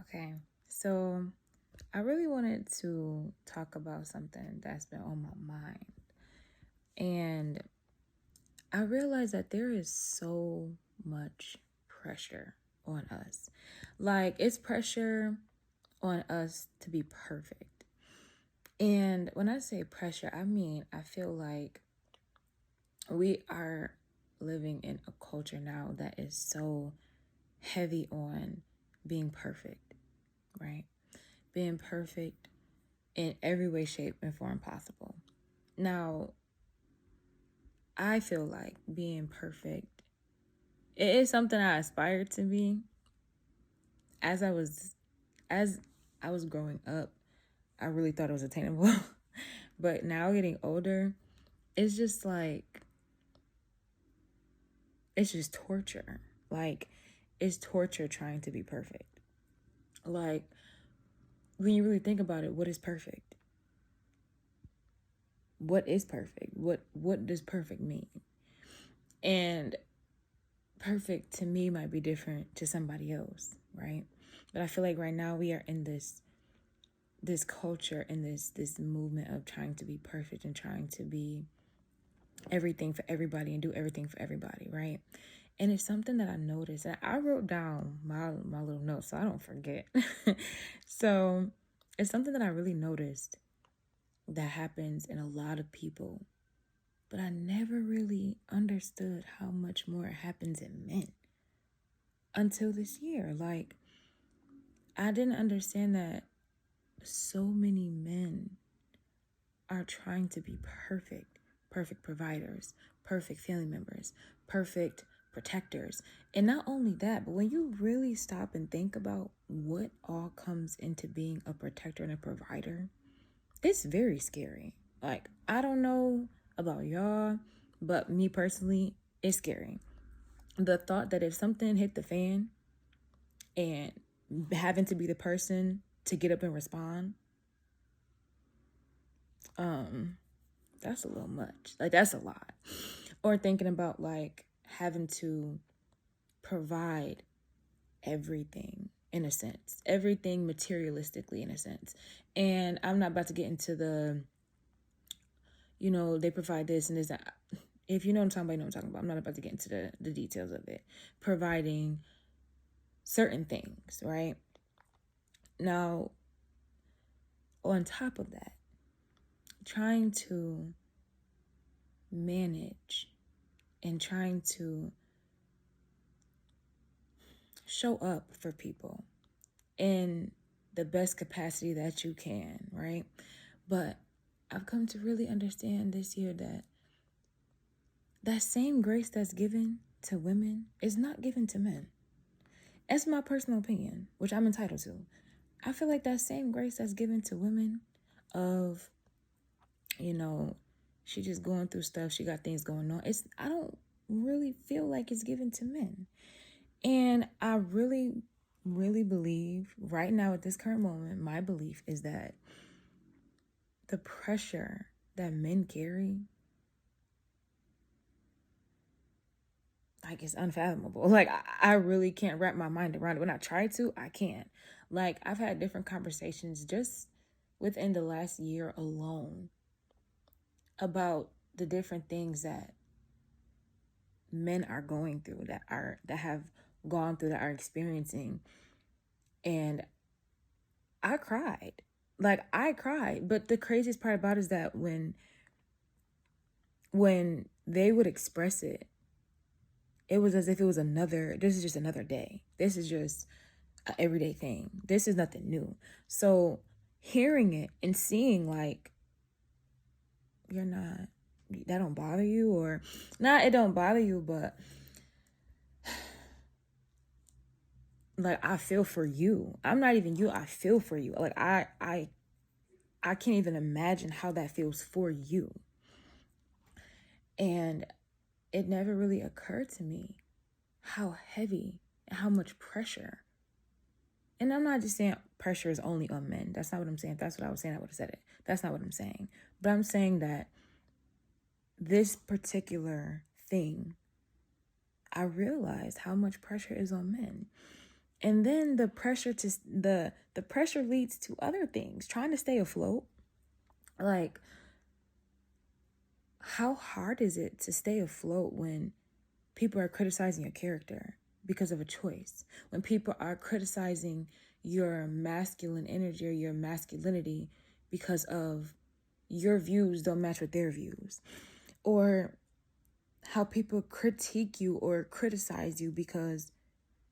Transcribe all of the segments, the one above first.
Okay, so I really wanted to talk about something that's been on my mind. And I realized that there is so much pressure on us. Like, it's pressure on us to be perfect. And when I say pressure, I mean, I feel like we are living in a culture now that is so heavy on being perfect, right? Being perfect in every way, shape, and form possible. Now, I feel like being perfect, it is something I aspired to be. As I was as I was growing up, I really thought it was attainable. But now getting older, it's just like it's just torture. Like it's torture trying to be perfect. Like when you really think about it, what is perfect? What is perfect? What does perfect mean? And perfect to me might be different to somebody else, right? But I feel like right now we are in this culture and this movement of trying to be perfect and trying to be everything for everybody and do everything for everybody, right? And it's something that I noticed, and I wrote down my little notes so I don't forget. So it's something that I really noticed that happens in a lot of people, but I never really understood how much more it happens in men until this year. Like, I didn't understand that so many men are trying to be perfect providers, perfect family members, perfect protectors. And not only that, but when you really stop and think about what all comes into being a protector and a provider, it's very scary. Like, I don't know about y'all, but me personally, it's scary. The thought that if something hit the fan and having to be the person to get up and respond, that's a little much. Like, that's a lot. Or thinking about like having to provide everything in a sense, everything materialistically in a sense. And I'm not about to get into they provide this and this. If you know what I'm talking about, you know what I'm talking about. I'm not about to get into the details of it. Providing certain things, right? Now, on top of that, trying to manage and trying to show up for people in the best capacity that you can, right? But I've come to really understand this year that that same grace that's given to women is not given to men. That's my personal opinion, which I'm entitled to. I feel like that same grace that's given to women of, you know, she just going through stuff, she got things going on. I don't really feel like it's given to men. And I really, really believe right now at this current moment, my belief is that the pressure that men carry, like, it's unfathomable. Like, I really can't wrap my mind around it. When I try to, I can't. Like, I've had different conversations just within the last year alone about the different things that men are going through, that have gone through, that are experiencing. And I cried. Like, I cried. But the craziest part about it is that when they would express it, it was as if it was this is just another day. This is just an everyday thing. This is nothing new. So hearing it and seeing like, that don't bother you, or not, it don't bother you, but like, I feel for you. I'm not even you. I feel for you. Like, I can't even imagine how that feels for you. And it never really occurred to me how heavy and how much pressure. And I'm not just saying pressure is only on men. That's not what I'm saying. If that's what I was saying, I would have said it. That's not what I'm saying. But I'm saying that this particular thing, I realized how much pressure is on men. And then the pressure to the pressure leads to other things, trying to stay afloat. Like, how hard is it to stay afloat when people are criticizing your character because of a choice? When people are criticizing your masculine energy or your masculinity because of your views don't match with their views? Or how people critique you or criticize you because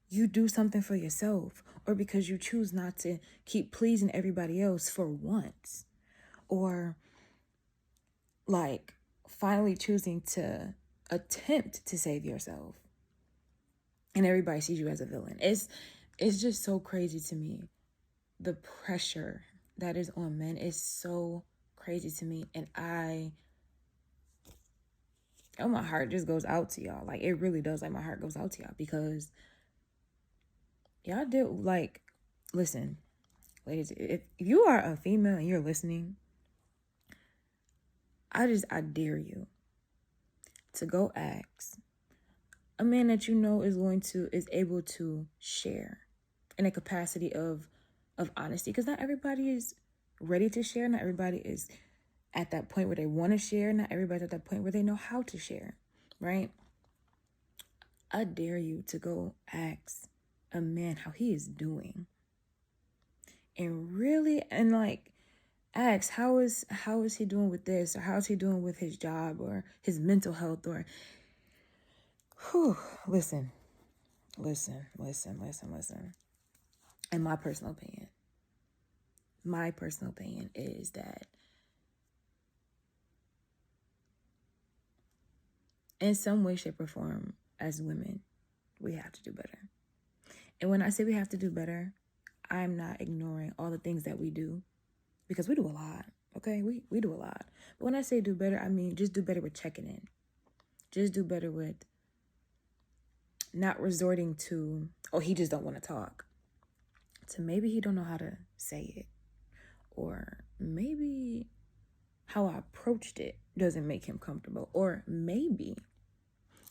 you do something for yourself, or because you choose not to keep pleasing everybody else for once, or like finally choosing to attempt to save yourself, and everybody sees you as a villain. It's just so crazy to me. The pressure that is on men is so crazy to me, and my heart just goes out to y'all. Like, it really does. Like, my heart goes out to y'all because y'all do, like, listen, ladies, if you are a female and you're listening, I dare you to go ask a man that you know is able to share in a capacity of honesty, because not everybody is ready to share. Not everybody is at that point where they want to share. Not everybody's at that point where they know how to share, right? I dare you to go ask a man how he is doing, and really, and like, ask how is he doing with this, or how is he doing with his job or his mental health, or listen. And my personal opinion is that in some way, shape, or form, as women, we have to do better. And when I say we have to do better, I'm not ignoring all the things that we do, because we do a lot, okay? We do a lot. But when I say do better, I mean just do better with checking in. Just do better with not resorting to, oh, he just don't want to talk, to maybe he don't know how to say it, or maybe how I approached it doesn't make him comfortable, or maybe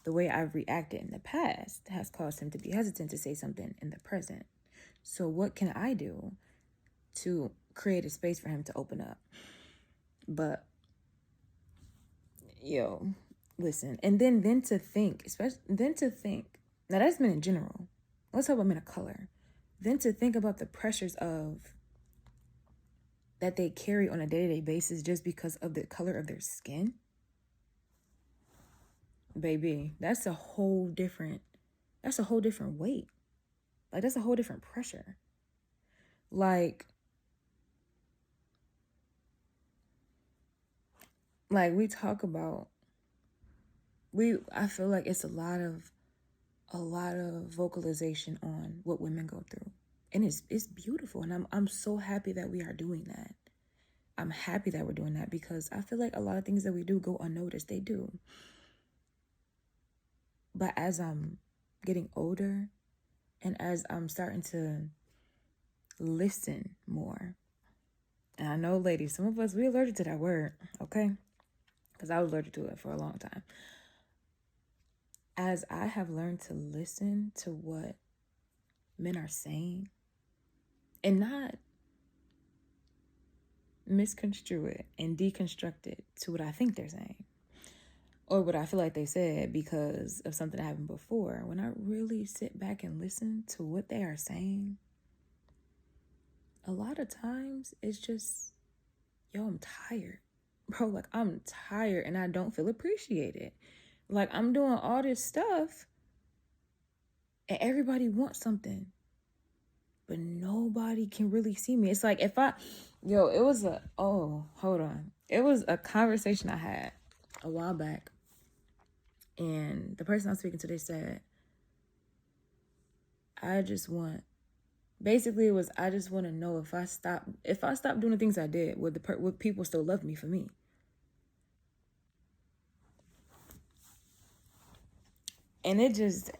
the way I've reacted in the past has caused him to be hesitant to say something in the present. So what can I do to create a space for him to open up? But listen, and then to think, now that's men in general. Let's talk about men of color. Then to think about the pressures that they carry on a day-to-day basis just because of the color of their skin. Baby, that's a whole different weight. Like, that's a whole different pressure. Like we talk about, I feel like it's a lot of vocalization on what women go through. And it's beautiful. And I'm so happy that we are doing that. I'm happy that we're doing that, because I feel like a lot of things that we do go unnoticed. They do. But as I'm getting older, and as I'm starting to listen more, and I know, ladies, some of us, we're allergic to that word, okay? Because I was allergic to it for a long time. As I have learned to listen to what men are saying and not misconstrue it and deconstruct it to what I think they're saying, or what I feel like they said because of something that happened before, when I really sit back and listen to what they are saying, a lot of times it's just, I'm tired. Bro, like, I'm tired and I don't feel appreciated. Like, I'm doing all this stuff and everybody wants something, but nobody can really see me. It's like it was it was a conversation I had a while back. And the person I was speaking to, they said, I just want to know if I stop doing the things I did, would people still love me for me? And it just,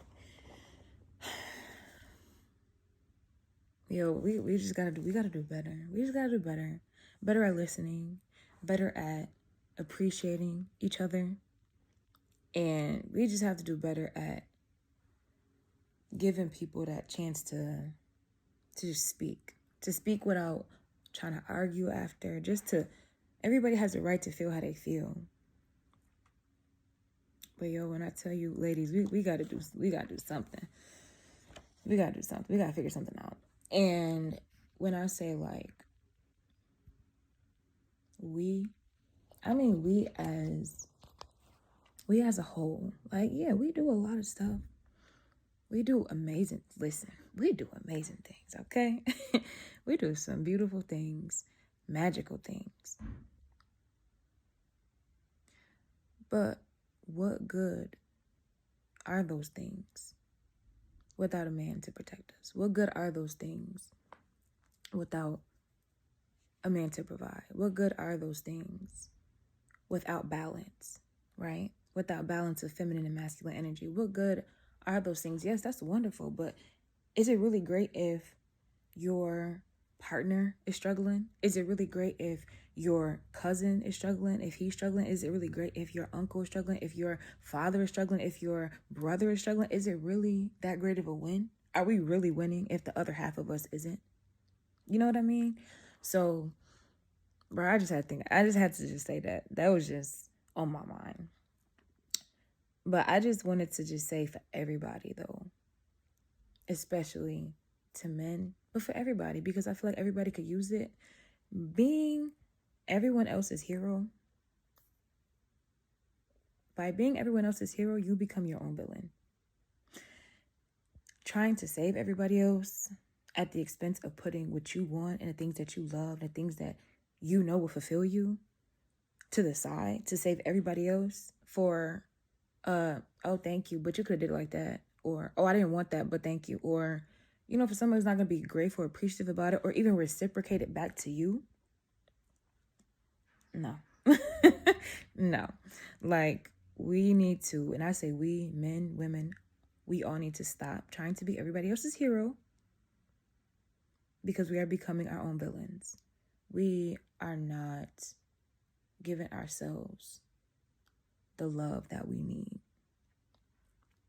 we just gotta do better. We just gotta do better. Better at listening, better at appreciating each other. And we just have to do better at giving people that chance to just speak without trying to argue after, everybody has the right to feel how they feel. But yo, when I tell you, ladies, we gotta do something. We gotta do something. We gotta figure something out. And when I say like we as a whole, like, yeah, we do a lot of stuff. We do amazing things, okay? We do some beautiful things, magical things. But what good are those things without a man to protect us? What good are those things without a man to provide? What good are those things without balance, right? Without balance of feminine and masculine energy? What good are those things? Yes, that's wonderful, but is it really great if your partner is struggling? Is it really great if your cousin is struggling? If he's struggling? Is it really great if your uncle is struggling? If your father is struggling? If your brother is struggling? Is it really that great of a win? Are we really winning if the other half of us isn't? You know what I mean? So, bro, I just had to just say that. That was just on my mind. But I just wanted to just say for everybody, though, especially to men, but for everybody, because I feel like everybody could use it. Being everyone else's hero, by being everyone else's hero, you become your own villain. Trying to save everybody else at the expense of putting what you want and the things that you love, the things that you know will fulfill you, to the side to save everybody else for, oh, thank you, but you could have did it like that. Or, oh, I didn't want that, but thank you. Or, you know, for someone who's not going to be grateful or appreciative about it, or even reciprocate it back to you. No. No. Like, we need to, and I say we, men, women, we all need to stop trying to be everybody else's hero, because we are becoming our own villains. We are not giving ourselves the love that we need.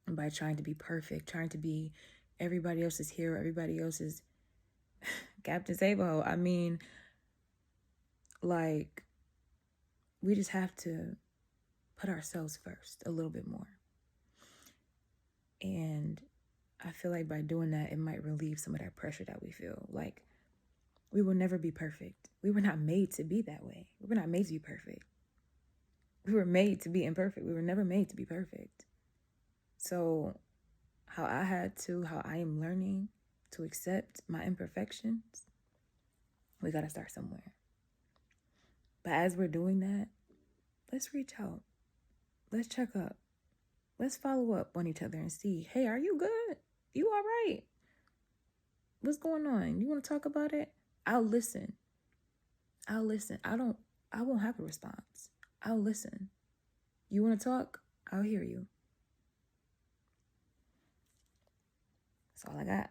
And by trying to be perfect, trying to be everybody else's hero, everybody else's Captain Sabo. I mean, like, we just have to put ourselves first a little bit more. And I feel like by doing that, it might relieve some of that pressure that we feel. Like, we will never be perfect. We were not made to be that way. We were not made to be perfect. We were made to be imperfect. We were never made to be perfect. So how I am learning to accept my imperfections, we got to start somewhere. But as we're doing that, let's reach out. Let's check up. Let's follow up on each other and see, hey, are you good? You all right? What's going on? You want to talk about it? I'll listen. I won't have a response. I'll listen. You want to talk? I'll hear you. That's all I got.